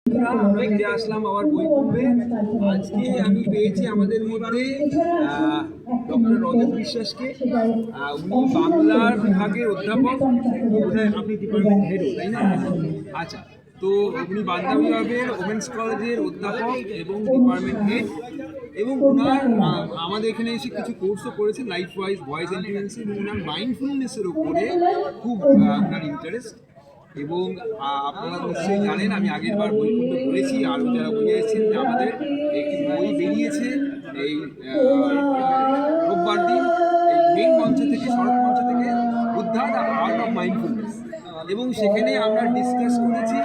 আসলাম আবার বই পড়বে। আজকে আমি পেয়েছি আমাদের মধ্যে ডক্টর রজত বিশ্বাসকে। উনি বাংলার বিভাগের অধ্যাপক। বোধহয় আপনি ডিপার্টমেন্ট হেডও, তাই না? আচ্ছা, তো উনি বাংলা বিভাগের ওমেন্স কলেজের অধ্যাপক এবং ডিপার্টমেন্ট হেড, এবং ওনার আমাদের এখানে এসে কিছু কোর্সও করেছেন, লাইফ ওয়াইজ ভয়েস ইন্টেলিজেন্স, এবং ওনার মাইন্ডফুলনেসের উপরে খুব ওনার ইন্টারেস্ট। এবং আপনারা নিশ্চয়ই জানেন, আমি আগের বার বই পড়তে বলেছি, আরও যারা বই এসেছেন, যে আমাদের একটি বই বেরিয়েছে এই রোববার দিন এই মেইন মঞ্চ থেকে, শরৎ মঞ্চ থেকে, Buddha the art of mindfulness. এবং সেখানে আমরা ডিসকাস করেছি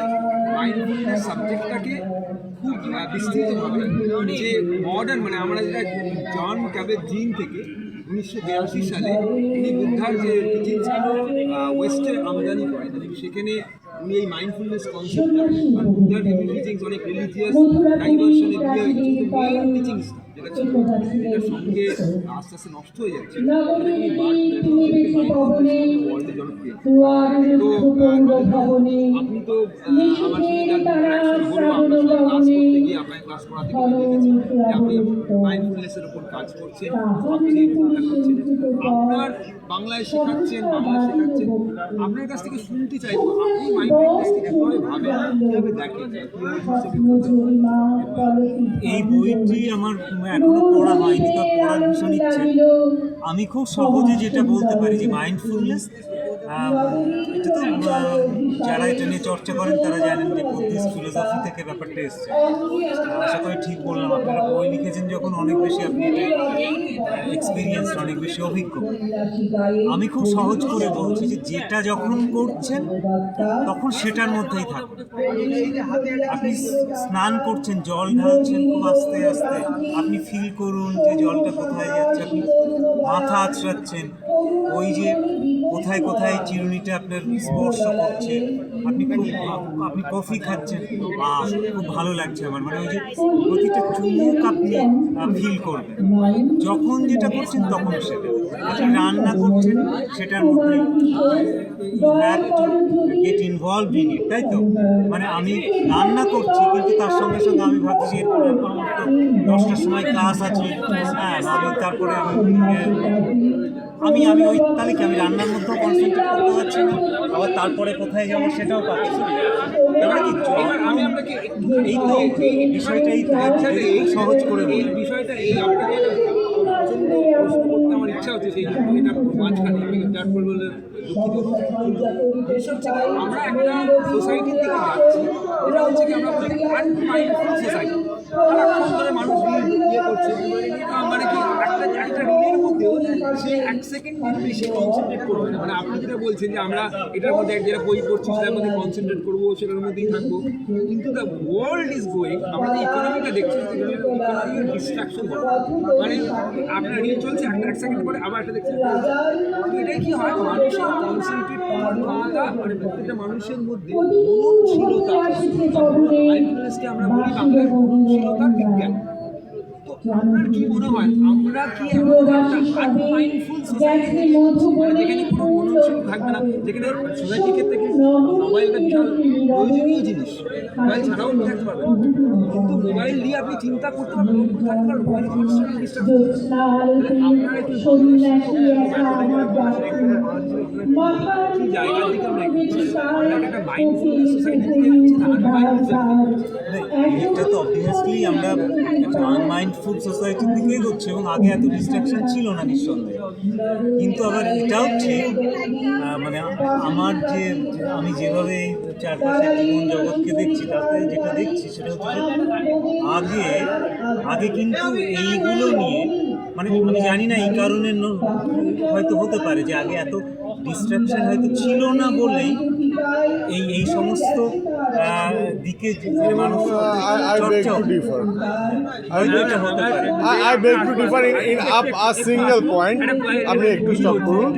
মাইন্ডফুলনেস সাবজেক্টটাকে খুব বিস্তৃতভাবে, যে মডার্ন, মানে আমরা যেটা জন ক্যাবেট-জিন থেকে 1982 সালে উনি বুদ্ধার যে টিচিংসগুলো ওয়েস্টে আমদানি করেন, সেখানে উনি এই মাইন্ডফুলনেস কনসেপ্টটা, আর বুদ্ধার টিচিংস অনেক রিলিজিয়াস ডাইভার্সনে দিয়ে কিন্তু মেইন টিচিংস যেটা ছিল, যেটার সঙ্গে আস্তে আস্তে নষ্ট হয়ে যাচ্ছে, ওয়ার্ল্ডে জনপ্রিয়। তো আপনি তো আমার সঙ্গে আপনার সঙ্গে ক্লাস করতে গিয়ে, আপনার ক্লাস করাতে গিয়ে দেখেছি যে আপনি মাইন্ডফুলনেসের উপর কাজ করছেন, আপনার বাংলায় শেখাচ্ছেন, আপনার কাছ থেকে শুনতে চাইবো, আপনি মাইন্ডফুলনেসকে কীভাবে ভাবেন, কীভাবে দেখেন, এই বইটি আমার এখনো পড়া হয়নি, তো পড়ার ভীষণ ইচ্ছে। আমি খুব সহজে যেটা বলতে পারি যে মাইন্ডফুলনেস, এটা তো যারা এটা নিয়ে চর্চা করেন তারা জানেন যে বুদ্ধিস্ট ফিলোসফি থেকে ব্যাপারটা এসছে। আশা করি ঠিক বললাম। আপনারা বই লিখেছেন যখন, অনেক বেশি আপনি এটা এক্সপিরিয়েন্স, অনেক বেশি অভিজ্ঞ। আমি খুব সহজ করে বলছি যে যেটা যখন করছেন তখন সেটার মধ্যেই থাকুন। আপনি স্নান করছেন, জল ঢালছেন খুব আস্তে আস্তে, আপনি ফিল করুন যে জলটা কোথায় যাচ্ছে, আপনি মাথা আঁচড়াচ্ছেন, ওই যে কোথায় কোথায় চিরুনিটা আপনার স্পর্শ করছে, আপনি কফি খাচ্ছেন, খুব ভালো লাগছে আমার, মানে ওই যে প্রতিটা চুমুক আপনি ফিল করবেন। যখন যেটা করছেন তখন সেটা, আপনি রান্না করছেন সেটার মধ্যে গেট ইনভলভড ইন ইট, তাই তো? মানে আমি রান্না করছি কিন্তু তার সঙ্গে সঙ্গে আমি ভাবছি এরপরে আমার তো 10টার সময় ক্লাস আছে, হ্যাঁ, আমি তারপরে আমি ওই তালিকা, আমি রান্নার মধ্যেও কনসেন্ট্রেট করতে পারছি না, আবার তারপরে কোথায় যাবো সেটাও পাচ্ছি না। তারপরে কি আমি আপনাকে এই তো বিষয়টাই সহজ করে বলি, বিষয়টা এই আপনাকে প্রশ্ন করতে আমার ইচ্ছা হচ্ছে, সেই জন্য এটা মাঝখানে আমি ইন্টারভিউ বলে দুঃখিত। আমরা একটা সোসাইটির দিকে যাচ্ছি, এটা হচ্ছে কি আমরা আনমাইন্ডফুল সোসাইটি। মানুষ ইয়ে করছে, মানে কি একটা রিলের মধ্যেও সে 1 সেকেন্ড বেশি কনসেন্ট্রেট করবে না। মানে আপনি যেটা বলছেন যে আমরা এটার মধ্যে যেটা বই পড়ছি সেটার মধ্যে কনসেন্ট্রেট করবো, সেটার মধ্যেই থাকবো, কিন্তু দ্য ওয়ার্ল্ড ইজ গোয়িং, আমরা যে ইকোনমিটা দেখছি, ইকোনমির ডিস্ট্রাকশন, মানে আপনার রিল চলছে, 1 সেকেন্ড পরে আবার একটা দেখছেন। এটাই কি হয়, মানুষের কনসেন্ট্রেট করার ক্ষমতা, মানে প্রত্যেকটা মানুষের মধ্যে মননশীলতা, মাইন্ডফুলনেসকে আমরা বলি বাংলায় মননশীলতার বিজ্ঞান। তো আপনার কি মনে হয়, আমরা কি এমন একটা আনমাইন্ডফুল সোসাইটি, মানে যেখানে কোনো মননশীল থাকবে না, যেখানে সোসাইটির ক্ষেত্রে কিন্তু মোবাইলটা বিশাল প্রয়োজনীয় জিনিস, মোবাইল ছাড়াও থাকতে পারবেন, কিন্তু মোবাইল দিয়ে আপনি চিন্তা করতে পারবেন, থাকতে পারবেন, মোবাইল আপনারা একটু জায়গার দিকে আমরা একটা মাইন্ডফুল সোসাইটি দিকে এটা তো অবভিয়াসলি আমরা একটা আনমাইন্ডফুল সোসাইটির দিকে এগোচ্ছি, এবং আগে এত ডিস্ট্রাকশন ছিল না নিঃসন্দেহে। কিন্তু আবার এটাও ঠিক, মানে আমার যে আমি যেভাবে চারপাশের জীবন জগৎকে দেখছি, তাতে যেটা দেখছি সেটা হচ্ছে আগে কিন্তু এইগুলো নিয়ে, মানে আমি জানি না এই কারণে হয়তো হতে পারে যে আগে এত ডিস্ট্রাকশন হয়তো ছিল না বলেই এই সমস্ত দিকে মানুষ চর্চা I beg to differ in up a single point. আপনি একটু স্টপ করুন।